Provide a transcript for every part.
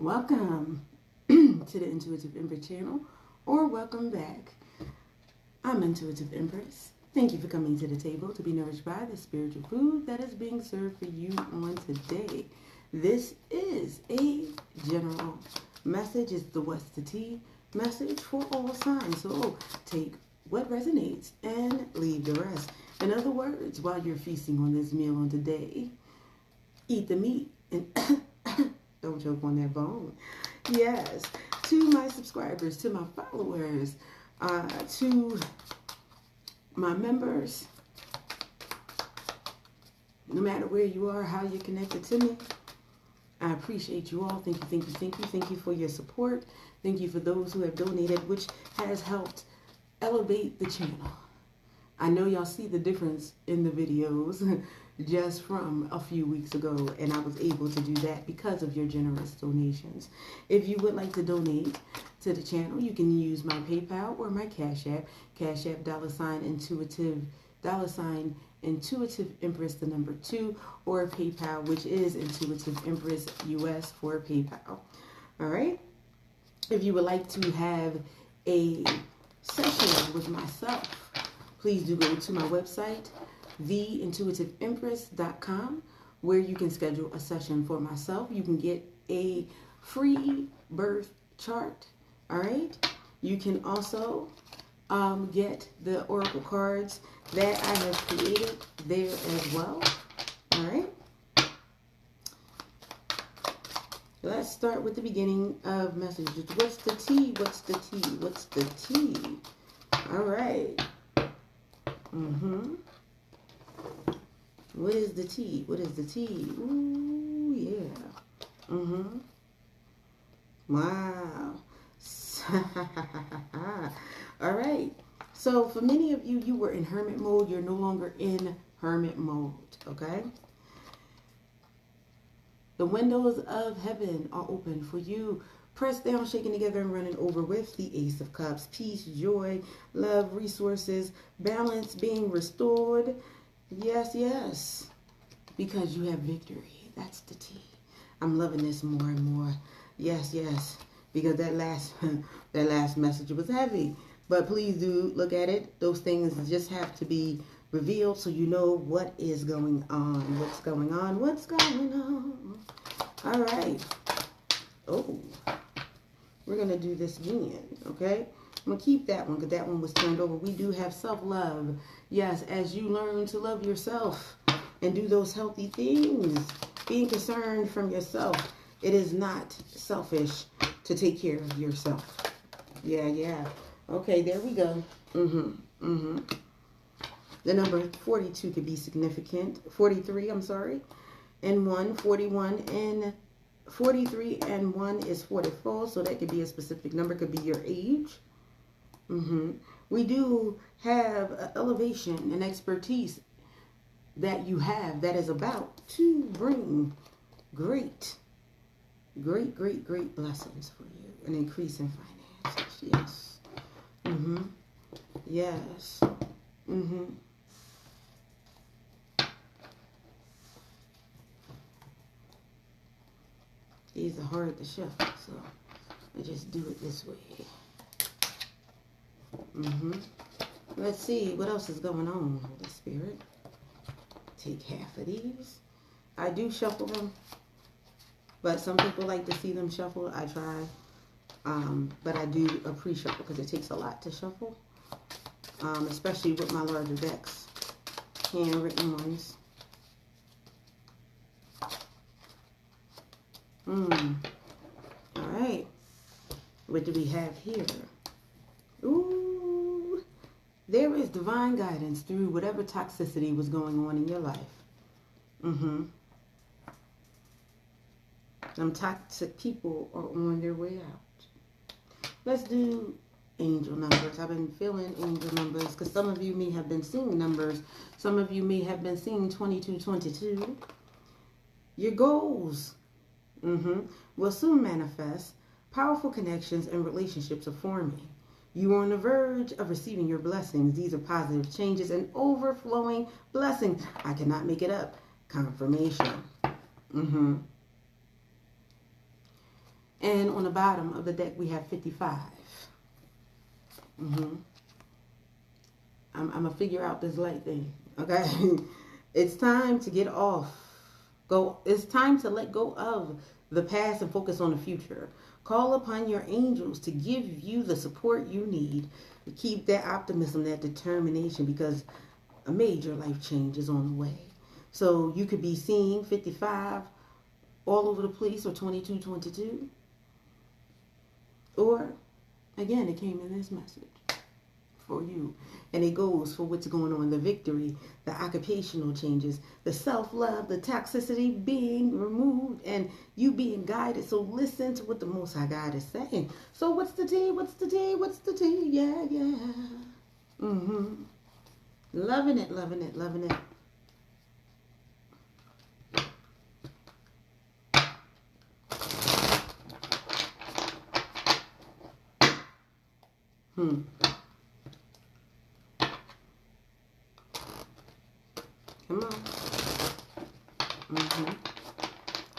Welcome to the Intuitive Empress channel, or welcome back. I'm Intuitive Empress. Thank you for coming to the table to be nourished by the spiritual food that is being served for you on today. This is a general message. It's the What's the Tea message for all signs. So take what resonates and leave the rest. In other words, while you're feasting on this meal on today, eat the meat and don't choke on that bone. Yes. To my subscribers, to my followers, to my members, no matter where you are, how you're connected to me, I appreciate you all. Thank you, thank you, thank you. Thank you for your support. Thank you for those who have donated, which has helped elevate the channel. I know y'all see the difference in the videos just from a few weeks ago, and I was able to do that because of your generous donations. If you would like to donate to the channel, you can use my PayPal or my Cashapp. Cashapp $Intuitive Intuitive Empress 2, or PayPal, which is Intuitive Empress US for PayPal. All right. If you would like to have a session with myself, please do go to my website, Intutitiveempress.com, where you can schedule a session for myself. You can get a free birth chart. All right. You can also get the oracle cards that I have created there as well. All right. Let's start with the beginning of messages. What's the tea? What's the tea? What's the tea? All right. What is the tea? What is the tea? Ooh, yeah. Wow. All right. So for many of you, you were in hermit mode. You're no longer in hermit mode. Okay. The windows of heaven are open for you. Pressed down, shaken together, and running over with the Ace of Cups. Peace, joy, love, resources, balance being restored. Yes, yes. Because you have victory. That's the tea. I'm loving this more and more. Yes, yes. Because that last message was heavy. But please do look at it. Those things just have to be revealed so you know what is going on. What's going on? What's going on? All right. Oh. We're going to do this again, okay? I'm going to keep that one because that one was turned over. We do have self-love. Yes, as you learn to love yourself and do those healthy things, being concerned from yourself, it is not selfish to take care of yourself. Yeah, yeah. Okay, there we go. The number 42 could be significant. 43, I'm sorry. And 1, 41, and 43 and 1 is 44, so that could be a specific number, could be your age. We do have an elevation and expertise that you have that is about to bring great blessings for you. An increase in finances. Yes. Yes. These are hard to shuffle, so I just do it this way. Let's see what else is going on, Holy Spirit. Take half of these. I do shuffle them, but some people like to see them shuffle. I try, but I do a pre-shuffle because it takes a lot to shuffle, especially with my larger decks, handwritten ones. All right. What do we have here? Ooh. There is divine guidance through whatever toxicity was going on in your life. Some toxic people are on their way out. Let's do angel numbers. I've been feeling angel numbers because some of you may have been seeing numbers. Some of you may have been seeing 2222. Your goals will soon manifest. Powerful connections and relationships are forming. You are on the verge of receiving your blessings. These are positive changes and overflowing blessings. I cannot make it up. Confirmation. And on the bottom of the deck, we have 55. I'm going to figure out this light thing, okay? It's time to get off. It's time to let go of the past and focus on the future. Call upon your angels to give you the support you need to keep that optimism, that determination, because a major life change is on the way. So you could be seeing 55 all over the place, or 2222. Or, again, it came in this message for you. And it goes for what's going on, the victory, the occupational changes, the self-love, the toxicity being removed, and you being guided. So listen to what the Most High God is saying. So what's the tea? What's the tea? What's the tea? Yeah, yeah. Loving it, loving it, loving it. Come on.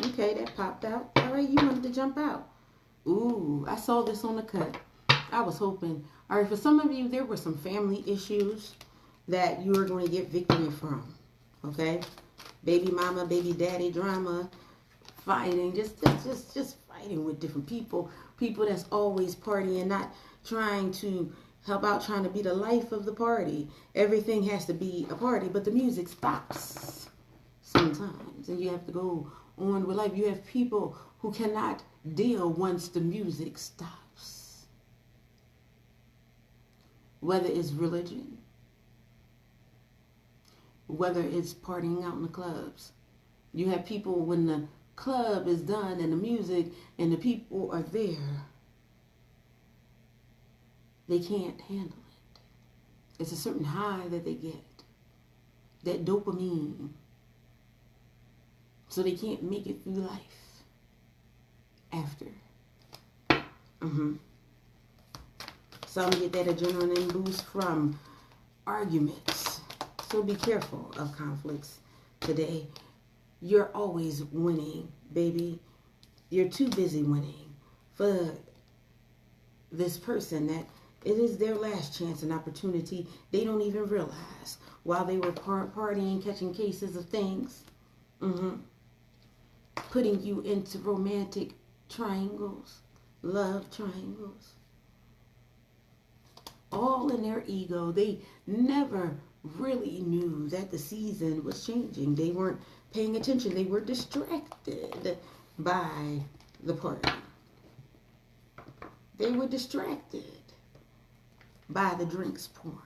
Okay, that popped out. All right, you wanted to jump out. Ooh, I saw this on the cut. I was hoping. All right, for some of you, there were some family issues that you are going to get victory from. Okay? Baby mama, baby daddy drama, fighting, just fighting with different people. People that's always partying, not trying to help out, trying to be the life of the party. Everything has to be a party, but the music stops sometimes, and you have to go on with life. You have people who cannot deal once the music stops. Whether it's religion, whether it's partying out in the clubs. You have people when the club is done and the music and the people are there, they can't handle it. It's a certain high that they get, that dopamine. So they can't make it through life after. Some get that adrenaline boost from arguments. So be careful of conflicts today. You're always winning, baby. You're too busy winning for this person that it is their last chance and opportunity. They don't even realize while they were partying, catching cases of things, putting you into romantic triangles, love triangles, all in their ego. They never really knew that the season was changing. They weren't paying attention. They were distracted by the party. They were distracted by the drinks pouring.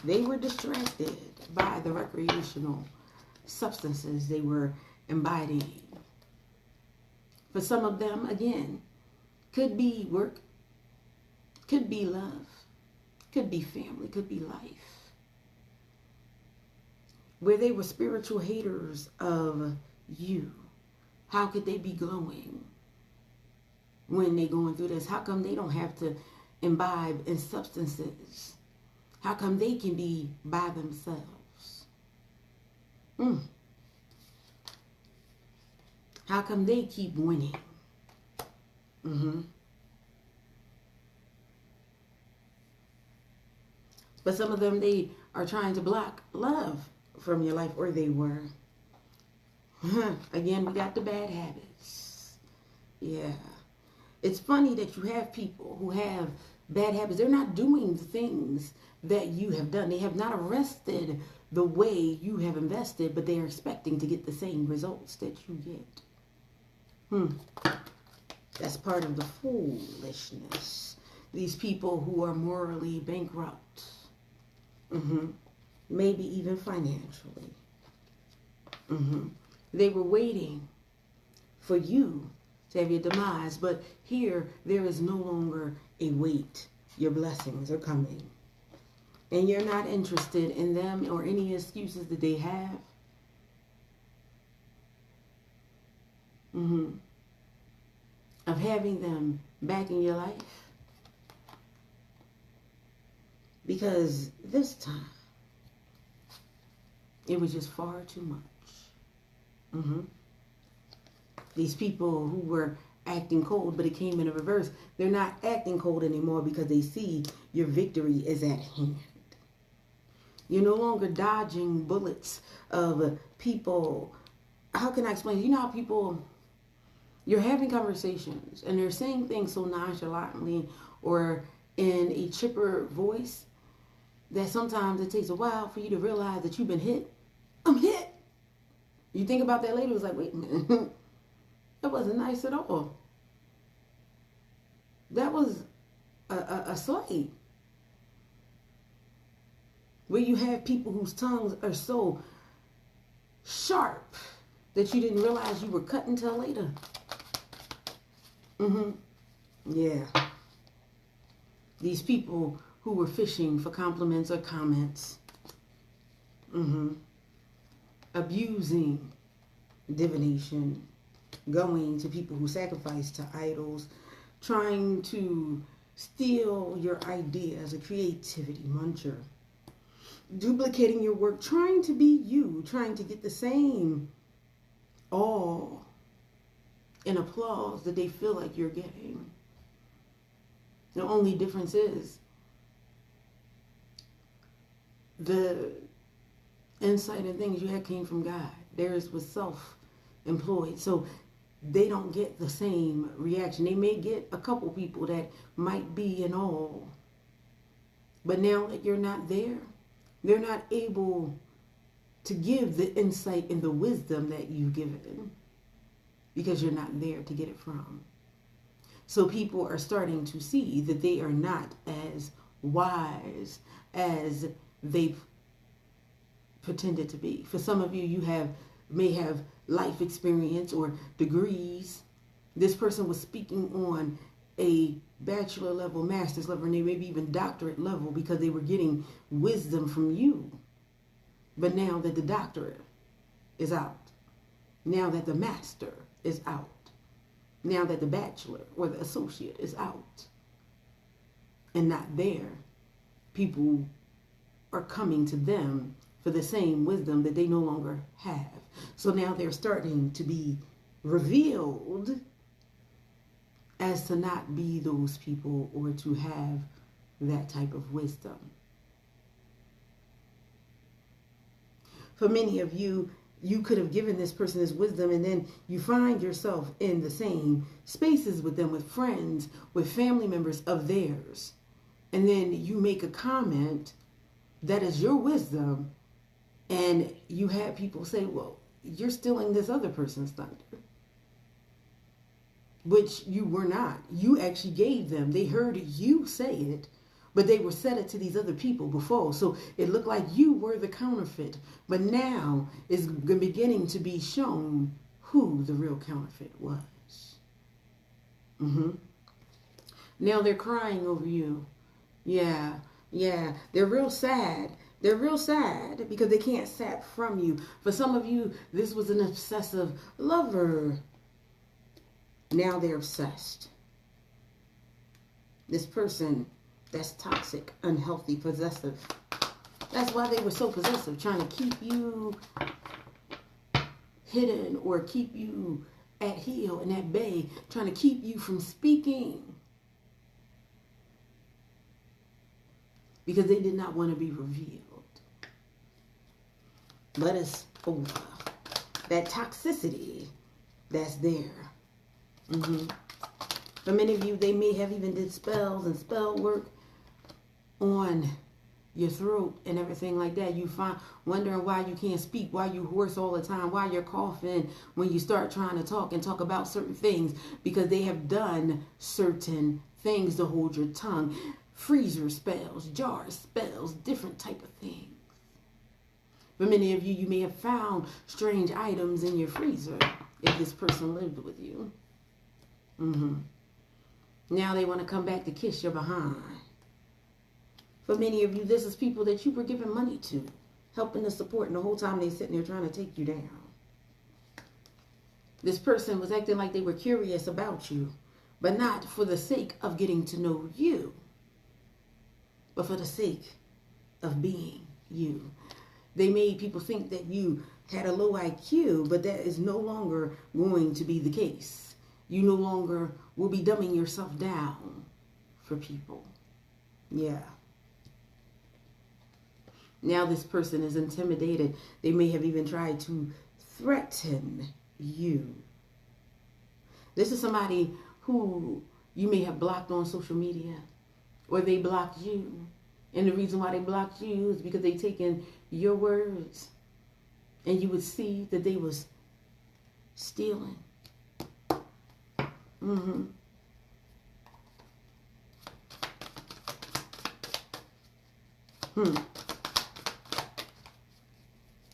They were distracted by the recreational substances they were imbibing. For some of them, again, could be work, could be love, could be family, could be life. Where they were spiritual haters of you. How could they be glowing when they're going through this? How come they don't have to imbibe in substances? How come they can be by themselves? How come they keep winning? But some of them, they are trying to block love from your life, or they were. Again, we got the bad habits. Yeah. It's funny that you have people who have bad habits. They're not doing the things that you have done. They have not arrested the way you have invested, but they are expecting to get the same results that you get. That's part of the foolishness. These people who are morally bankrupt. Maybe even financially. They were waiting for you to have your demise, but here there is no longer a wait. Your blessings are coming. And you're not interested in them or any excuses that they have. Of having them back in your life. Because this time, it was just far too much. These people who were acting cold, but it came in a reverse. They're not acting cold anymore because they see your victory is at hand. You're no longer dodging bullets of people. How can I explain? You know how people, you're having conversations and they're saying things so nonchalantly or in a chipper voice that sometimes it takes a while for you to realize that you've been hit. I'm hit. You think about that later, it's like, wait a minute. That wasn't nice at all. That was a slight. Where you have people whose tongues are so sharp that you didn't realize you were cut until later. Yeah. These people who were fishing for compliments or comments. Abusing divination. Going to people who sacrifice to idols. Trying to steal your ideas, a creativity muncher. Duplicating your work, trying to be you, trying to get the same awe and applause that they feel like you're getting. The only difference is the insight and things you had came from God. Theirs was self-employed. So they don't get the same reaction. They may get a couple people that might be in awe. But now that you're not there, they're not able to give the insight and the wisdom that you've given because you're not there to get it from. So people are starting to see that they are not as wise as they pretended to be. For some of you, you may have life experience or degrees. This person was speaking on a bachelor level, master's level, and they maybe even doctorate level because they were getting wisdom from you. But now that the doctorate is out, now that the master is out, now that the bachelor or the associate is out and not there, people are coming to them for the same wisdom that they no longer have. So now they're starting to be revealed as to not be those people or to have that type of wisdom. For many of you, you could have given this person this wisdom and then you find yourself in the same spaces with them, with friends, with family members of theirs. And then you make a comment that is your wisdom and you have people say, well, you're stealing this other person's thunder. Which you were not. You actually gave them. They heard you say it, but they were said it to these other people before. So it looked like you were the counterfeit. But now it's beginning to be shown who the real counterfeit was. Now they're crying over you. Yeah. They're real sad. They're real sad because they can't sap from you. For some of you, this was an obsessive lover. Now they're obsessed. This person that's toxic, unhealthy, possessive. That's why they were so possessive, trying to keep you hidden or keep you at heel and at bay, trying to keep you from speaking. Because they did not want to be revealed. But it's over. That toxicity that's there. For many of you, they may have even did spells and spell work on your throat and everything like that. You find wondering why you can't speak, why you hoarse all the time, why you're coughing when you start trying to talk and talk about certain things, because they have done certain things to hold your tongue. Freezer spells, jar spells, different type of things. For many of you, you may have found strange items in your freezer if this person lived with you. Now they want to come back to kiss your behind. For many of you, this is people that you were giving money to, helping to support, and the whole time they sitting there trying to take you down. This person was acting like they were curious about you, but not for the sake of getting to know you, but for the sake of being you. They made people think that you had a low IQ, but that is no longer going to be the case. You no longer will be dumbing yourself down for people. Yeah. Now this person is intimidated. They may have even tried to threaten you. This is somebody who you may have blocked on social media, or they blocked you. And the reason why they blocked you is because they taken your words, and you would see that they was stealing.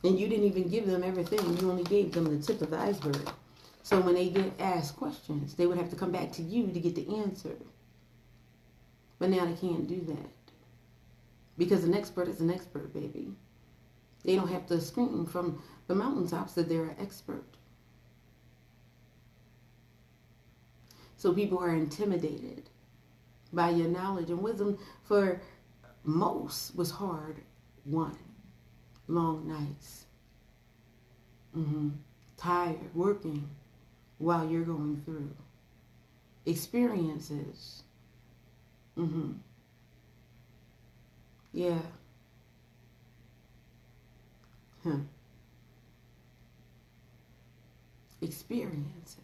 And you didn't even give them everything. You only gave them the tip of the iceberg. So when they get asked questions, they would have to come back to you to get the answer. But now they can't do that. Because an expert is an expert, baby. They don't have to scream from the mountaintops that they're an expert. So people are intimidated by your knowledge and wisdom. For most was hard-won. Long nights. Tired, working while you're going through. Experiences. Yeah. Experiences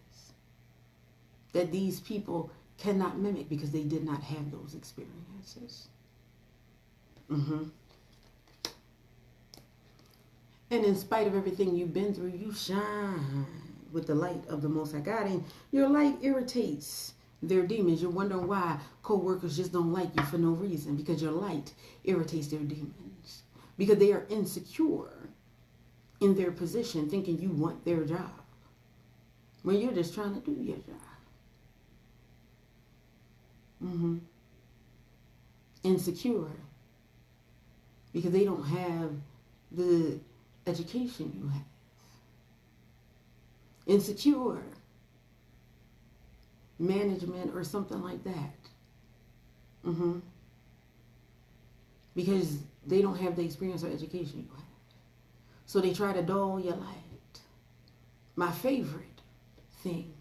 that these people cannot mimic because they did not have those experiences. And in spite of everything you've been through, you shine with the light of the Most High God. And your light irritates their demons. You're wondering why co-workers just don't like you for no reason. Because your light irritates their demons. Because they are insecure in their position, thinking you want their job, when you're just trying to do your job. Insecure. Because they don't have the education you have. Insecure management or something like that. Because they don't have the experience or education you have. So they try to dull your light. My favorite thing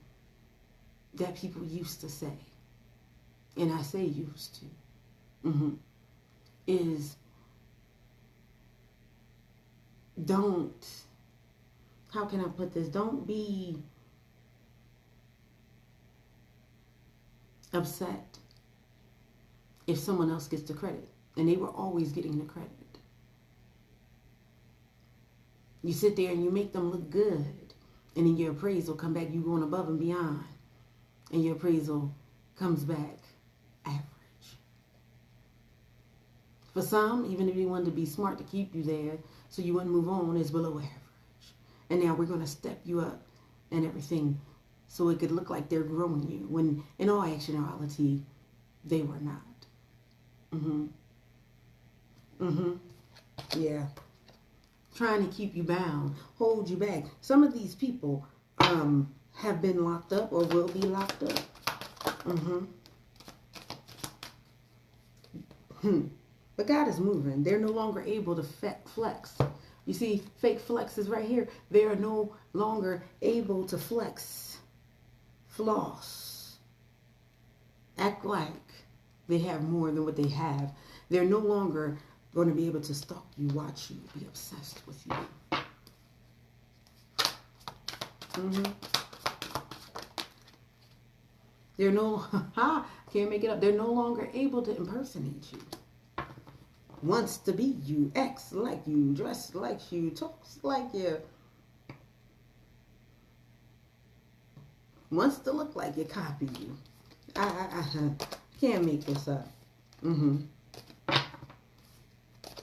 that people used to say, and I say used to, is don't, how can I put this? Don't be upset if someone else gets the credit. And they were always getting the credit. You sit there and you make them look good. And in your appraisal come back, you going above and beyond. And your appraisal comes back average. For some, even if you wanted to be smart to keep you there so you wouldn't move on, it's below average. And now we're going to step you up and everything so it could look like they're growing you, when in all actuality, they were not. Yeah. Trying to keep you bound, hold you back. Some of these people have been locked up or will be locked up. But God is moving. They're no longer able to flex. You see, fake flex is right here. They are no longer able to flex, floss, act like they have more than what they have. They're no longer going to be able to stalk you, watch you, be obsessed with you. They're can't make it up. They're no longer able to impersonate you. Wants to be you, acts like you, dress like you, talks like you. Wants to look like you, copy you. I can't make this up.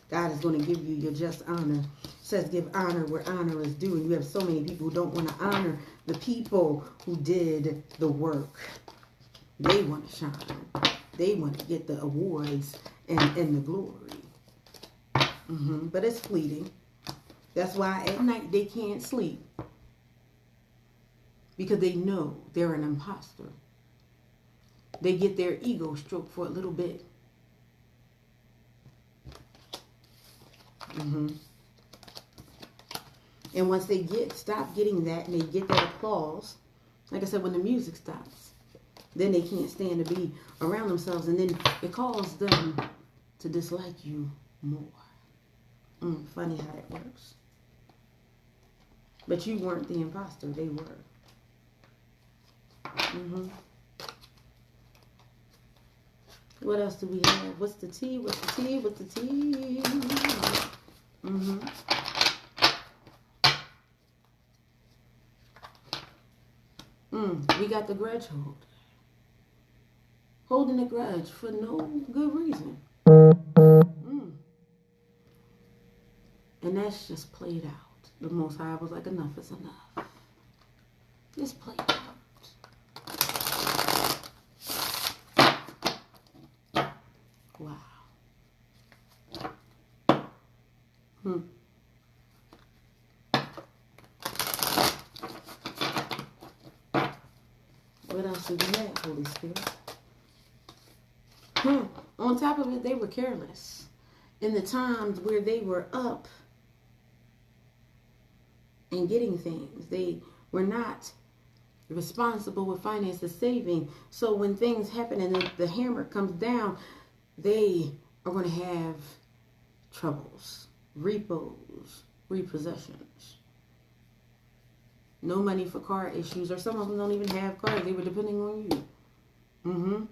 God is going to give you your just honor. It says give honor where honor is due. And you have so many people who don't want to honor the people who did the work. They want to shine. They want to get the awards and the glory. But it's fleeting. That's why at night they can't sleep. Because they know they're an imposter. They get their ego stroked for a little bit. And once they stop getting that and they get that applause Like I said, when the music stops, then they can't stand to be around themselves, and then it causes them to dislike you more. Funny how that works. But you weren't the imposter, they were. What else do we have? What's the tea? What's the tea? What's the tea? We got the grudge hold. Holding a grudge for no good reason. And that's just played out. The Most High was like, enough is enough. Just played out. Wow. What else do we have, Holy Spirit? On top of it, they were careless. In the times where they were up and getting things, they were not responsible with finances, saving. So when things happen and the hammer comes down, they are going to have troubles, repos, repossessions. No money for car issues, or some of them don't even have cars. They were depending on you.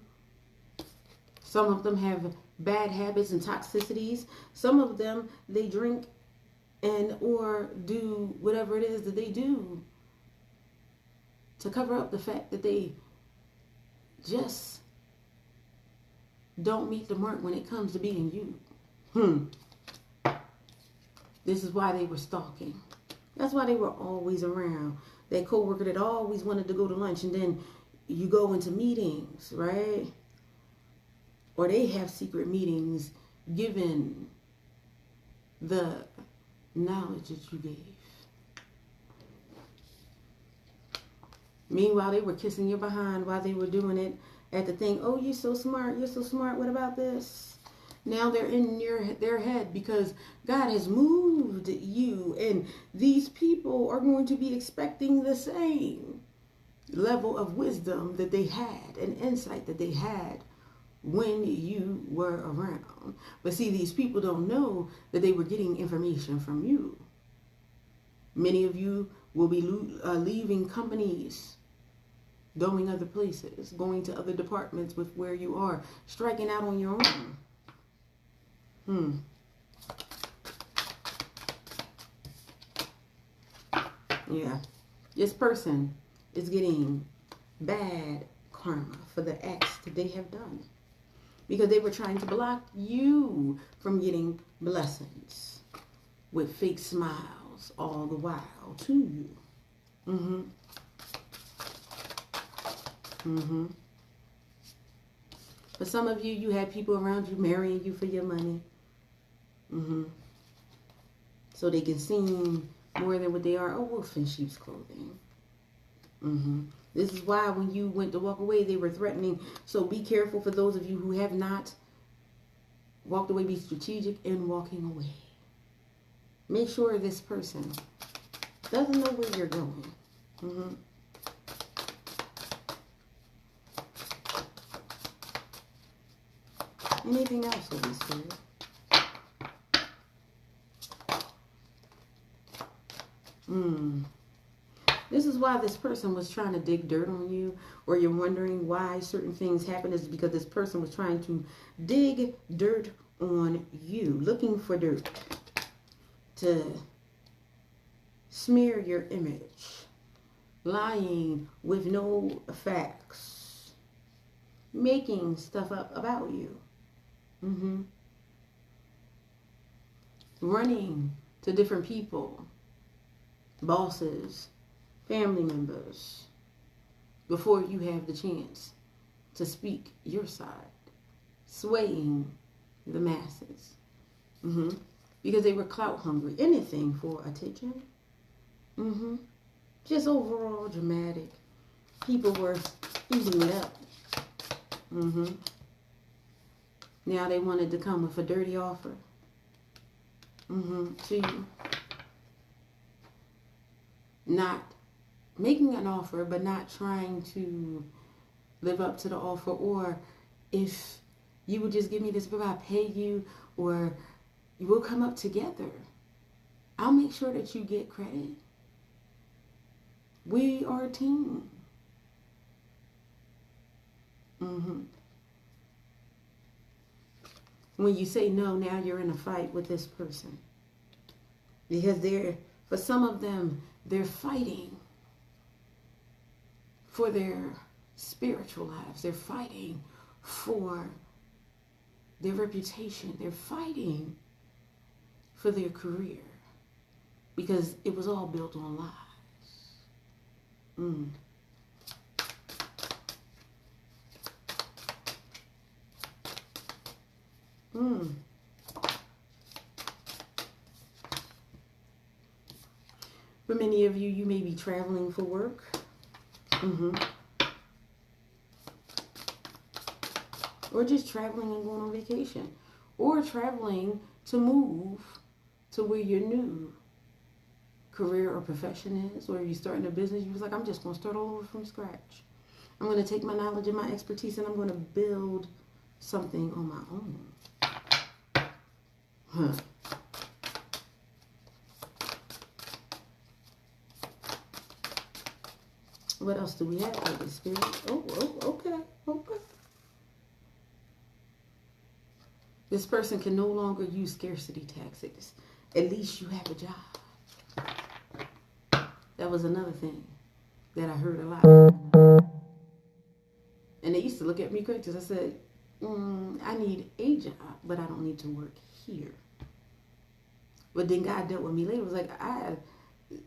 Some of them have bad habits and toxicities. Some of them, they drink and or do whatever it is that they do to cover up the fact that they just don't meet the mark when it comes to being you. This is why they were stalking. That's why they were always around. That coworker that always wanted to go to lunch, and then you go into meetings, right? Or they have secret meetings given the knowledge that you gave. Meanwhile, they were kissing your behind while they were doing it at the thing. Oh, you're so smart. You're so smart. What about this? Now they're in their head because God has moved you, and these people are going to be expecting the same level of wisdom that they had and insight that they had when you were around. But see, these people don't know that they were getting information from you. Many of you will be leaving companies, going other places, going to other departments with where you are, striking out on your own. Yeah. This person is getting bad karma for the acts that they have done, because they were trying to block you from getting blessings with fake smiles all the while to you. For some of you, you had people around you marrying you for your money. So they can seem more than what they are, a wolf in sheep's clothing. This is why when you went to walk away, they were threatening. So be careful for those of you who have not walked away. Be strategic in walking away. Make sure this person doesn't know where you're going. Anything else, Holy Spirit? This is why this person was trying to dig dirt on you, or you're wondering why certain things happen, is because this person was trying to dig dirt on you, looking for dirt to smear your image, lying with no facts, making stuff up about you, running to different people, bosses, family members, before you have the chance to speak your side, swaying the masses, because they were clout hungry, anything for attention, just overall dramatic. People were eating it up. Now they wanted to come with a dirty offer to you, not making an offer but not trying to live up to the offer, or if you would just give me this bill, I'll pay you, or we'll come up together. I'll make sure that you get credit. We are a team. When you say no, now you're in a fight with this person. Because for some of them, they're fighting for their spiritual lives. They're fighting for their reputation. They're fighting for their career. Because it was all built on lies. For many of you, you may be traveling for work. Or just traveling and going on vacation. Or traveling to move to where your new career or profession is. Or if you're starting a business, you're like, I'm just going to start all over from scratch. I'm going to take my knowledge and my expertise and I'm going to build something on my own. What else do we have for the Spirit? Okay. This person can no longer use scarcity tactics. At least you have a job. That was another thing that I heard a lot. And they used to look at me crazy because I said, I need a job, but I don't need to work here. But then God dealt with me later. It was like,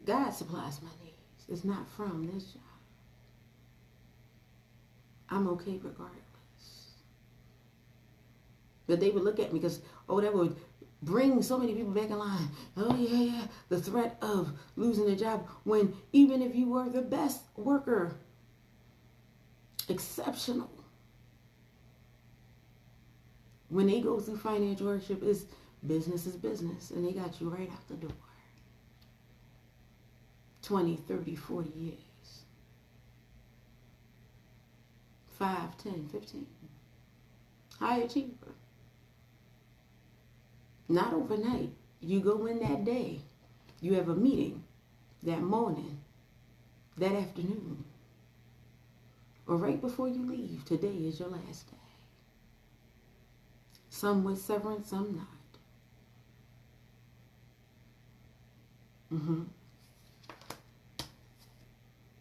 God supplies my needs. It's not from this job. I'm okay regardless. But they would look at me because, that would bring so many people back in line. Oh, yeah. The threat of losing a job when even if you were the best worker, exceptional, when they go through financial hardship, is business, and they got you right out the door. 20, 30, 40 years. 5, 10, 15. High achiever. Not overnight. You go in that day. You have a meeting that morning, that afternoon, or right before you leave. Today is your last day. Some with severance, some not.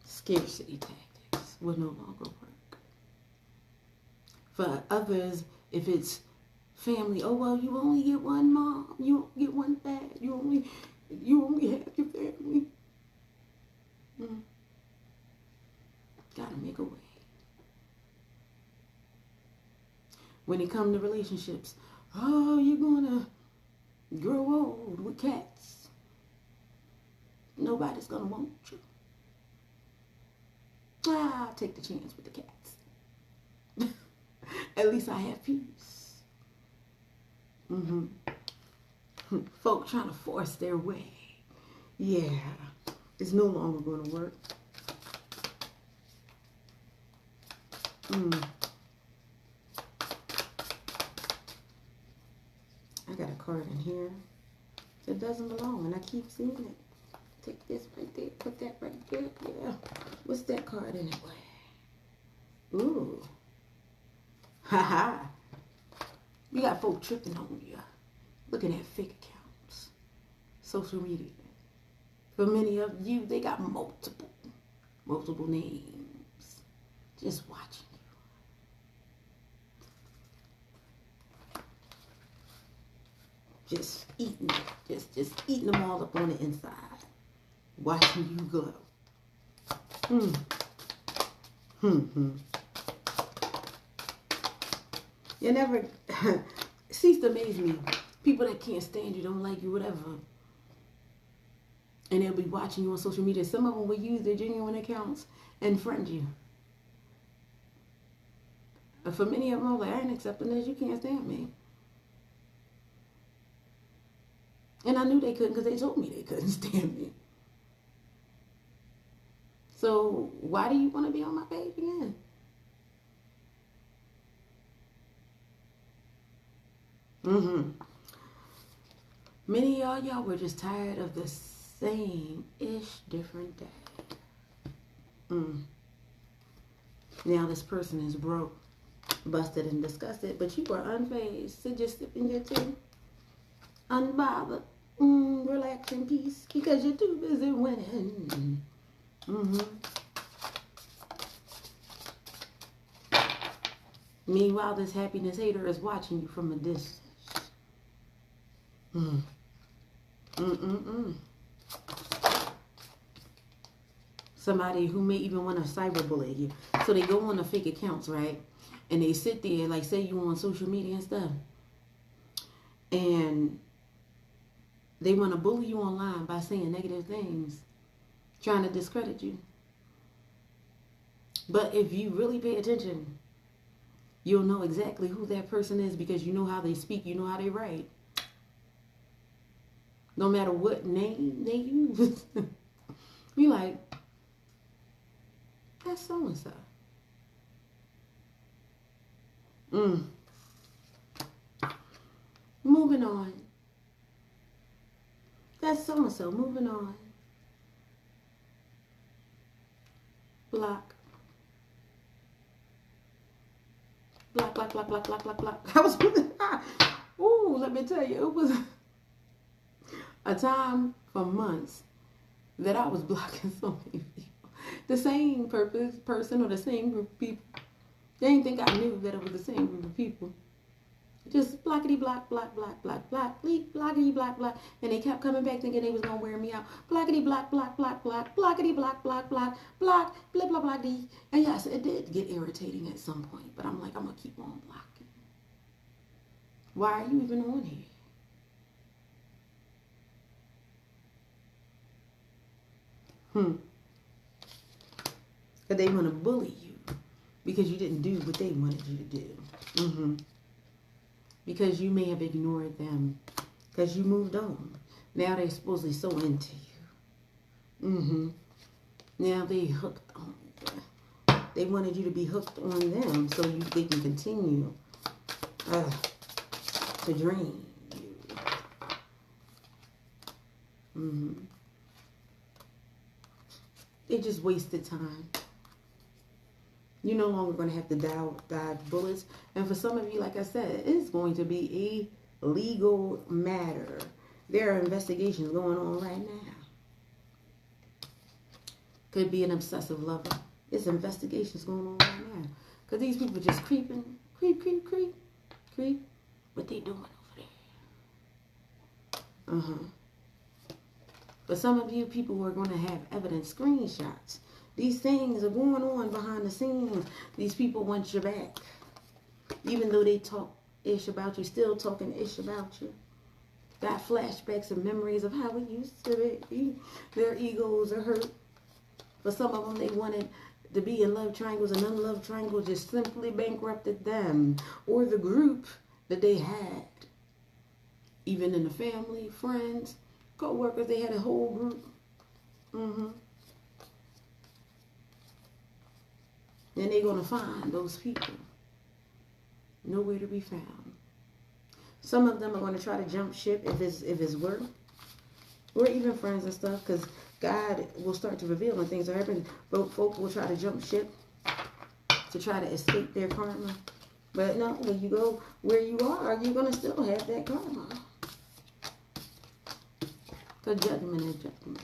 Scarcity tactics will no longer work. For others, if it's family, you only get one mom, you only get one dad, you only have your family. Gotta make a way. When it comes to relationships, you're gonna grow old with cats. Nobody's gonna want you. I'll take the chance with the cats. At least I have peace. Folk trying to force their way. Yeah, it's no longer going to work. I got a card in here that doesn't belong, and I keep seeing it. Take this right there, put that right there. Yeah. What's that card anyway? Ooh. Ha. You got folk tripping on you, looking at fake accounts, social media. For many of you, they got multiple names, just watching you. Just eating it, just eating them all up on the inside, watching you glow. You never cease to amaze me. People that can't stand you, don't like you, whatever. And they'll be watching you on social media. Some of them will use their genuine accounts and friend you. And for many of them, I'm like, I ain't accepting this. You can't stand me. And I knew they couldn't because they told me they couldn't stand me. So why do you want to be on my page again? Many of y'all were just tired of the same-ish, different day. Now this person is broke, busted, and disgusted, but you are unfazed. So just sipping your tea, unbothered, relax in peace, because you're too busy winning. Meanwhile, this happiness hater is watching you from a distance. Somebody who may even want to cyberbully you. So they go on the fake accounts, right? And they sit there, like say you on social media and stuff. And they want to bully you online by saying negative things, trying to discredit you. But if you really pay attention, you'll know exactly who that person is, because you know how they speak, you know how they write. No matter what name they use. You like, that's so-and-so. Moving on. That's so-and-so. Moving on. Block. Block, block, block, block, block, block, block. I was, ooh, let me tell you, it was a time for months that I was blocking so many people. The same person or the same group of people. They didn't think I knew that it was the same group of people. Just blockity block, block, block, block, block, blockity block, block. And they kept coming back thinking they was going to wear me out. Blockity block, block, block, block, blockity block, block, block, block, blah, blah, blah, dee. And yes, it did get irritating at some point. But I'm like, I'm going to keep on blocking. Why are you even on here? But they want to bully you because you didn't do what they wanted you to do. Because you may have ignored them, because you moved on. Now they're supposedly so into you. Now they hooked on you. They wanted you to be hooked on them so they can continue to drain you. They just wasted time. You're no longer going to have to dodge bullets. And for some of you, like I said, it's going to be a legal matter. There are investigations going on right now. Could be an obsessive lover. There's investigations going on right now. Because these people just creeping. Creep. What they doing over there? But some of you people who are going to have evidence, screenshots. These things are going on behind the scenes. These people want your back. Even though they talk ish about you, still talking ish about you. Got flashbacks and memories of how it used to be. Their egos are hurt. For some of them, they wanted to be in love triangles, and unloved triangles just simply bankrupted them. Or the group that they had. Even in the family, friends, co-workers, they had a whole group. Then they're going to find those people. Nowhere to be found. Some of them are going to try to jump ship if it's work. Or even friends and stuff. Because God will start to reveal when things are happening. But folk will try to jump ship to try to escape their karma. But no, when you go where you are, you're going to still have that karma. The judgment is judgment.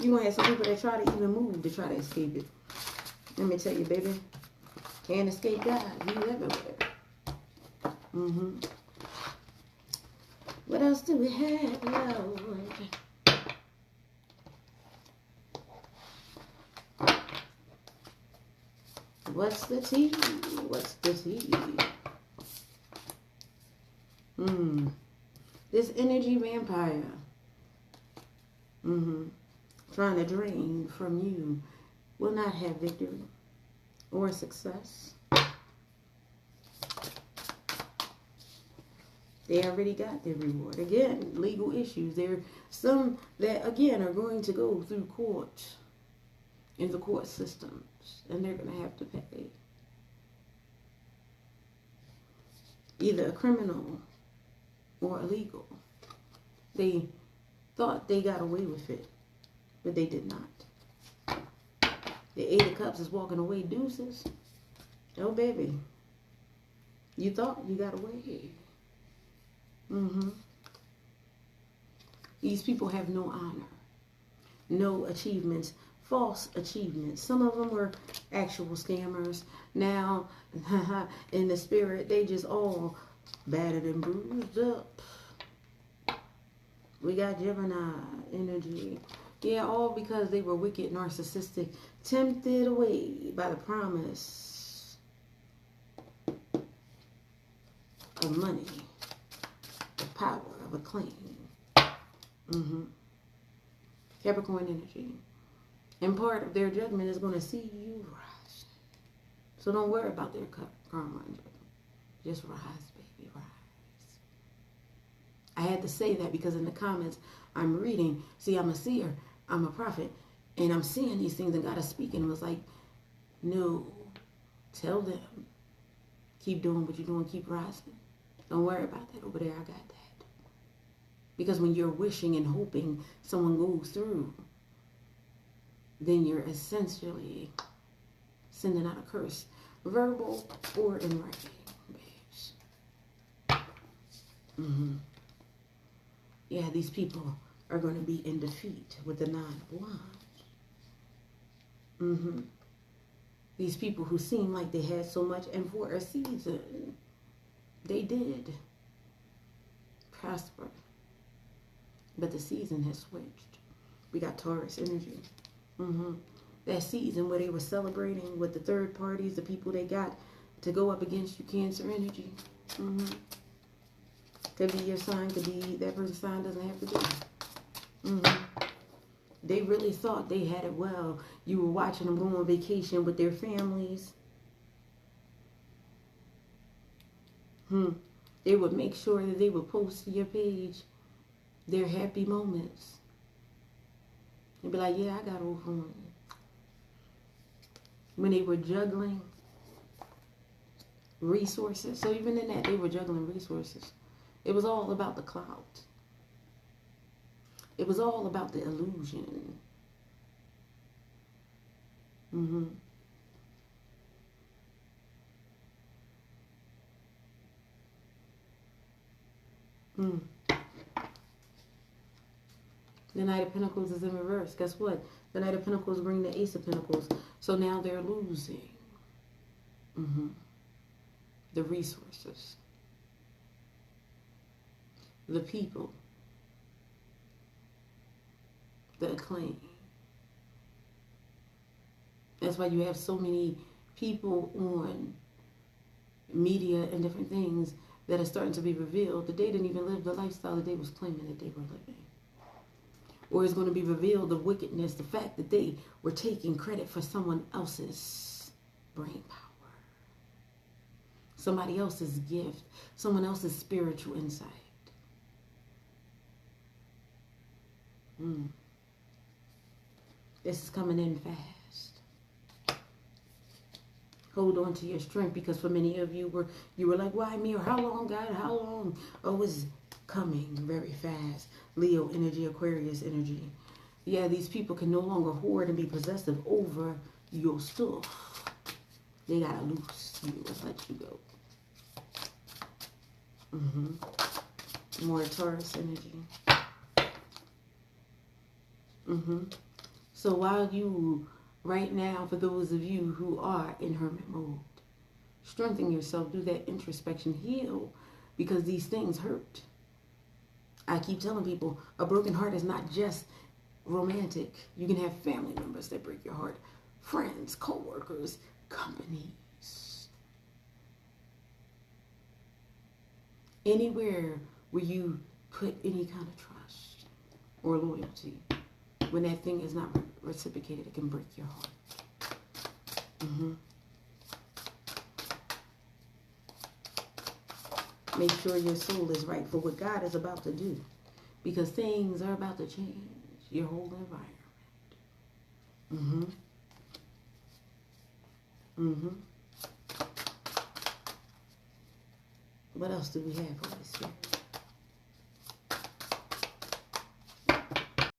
You gonna have some people that try to even move to try to escape it. Let me tell you, baby, can't escape God. He's everywhere. What else do we have, Lord? What's the tea? What's the tea? This energy vampire. Trying to drain from you will not have victory or success. They already got their reward. Again, legal issues. There are some that, again, are going to go through court, in the court systems, and they're going to have to pay. Either a criminal or illegal. They thought they got away with it, but they did not. The 8 of Cups is walking away, deuces. Oh, baby. You thought you got away. These people have no honor, no achievements, false achievements. Some of them were actual scammers. Now, in the spirit, they just all battered and bruised up. We got Gemini energy. Yeah, all because they were wicked, narcissistic, tempted away by the promise of money, the power of acclaim. Capricorn energy. And part of their judgment is going to see you rise. So don't worry about their karma. Just rise, baby, rise. I had to say that because in the comments I'm reading, see, I'm a seer, I'm a prophet, and I'm seeing these things, and God is speaking. And it was like, no, tell them, keep doing what you're doing, keep rising. Don't worry about that over there, I got that. Because when you're wishing and hoping someone goes through, then you're essentially sending out a curse, verbal or in writing, babes. Yeah, these people are going to be in defeat with the 9 of Wands. These people who seem like they had so much, and for a season, they did prosper. But the season has switched. We got Taurus energy. That season where they were celebrating with the third parties, the people they got to go up against you, Cancer energy. Could be your sign, could be that person's sign, doesn't have to be. They really thought they had it well. You were watching them go on vacation with their families. They would make sure that they would post to your page their happy moments. And be like, yeah, I got over on you. When they were juggling resources. So even in that, they were juggling resources. It was all about the clout. It was all about the illusion. The Knight of Pentacles is in reverse. Guess what? The Knight of Pentacles bring the Ace of Pentacles. So now they're losing the resources, the people, the acclaim. That's why you have so many people on media and different things that are starting to be revealed that they didn't even live the lifestyle that they was claiming that they were living. Or it's going to be revealed the wickedness, the fact that they were taking credit for someone else's brain power, somebody else's gift, someone else's spiritual insight. This is coming in fast. Hold on to your strength, because for many of you were like, why me? Or how long, God? How long? Oh, it's coming very fast. Leo energy, Aquarius energy. Yeah, these people can no longer hoard and be possessive over your stuff. They gotta loose you and let you go. More Taurus energy. So while you, right now, for those of you who are in hermit mode, strengthen yourself, do that introspection, heal, because these things hurt. I keep telling people, a broken heart is not just romantic. You can have family members that break your heart, friends, co-workers, companies. Anywhere where you put any kind of trust or loyalty, when that thing is not reciprocated, it can break your heart. Make sure your soul is right for what God is about to do. Because things are about to change your whole environment. What else do we have, Holy Spirit?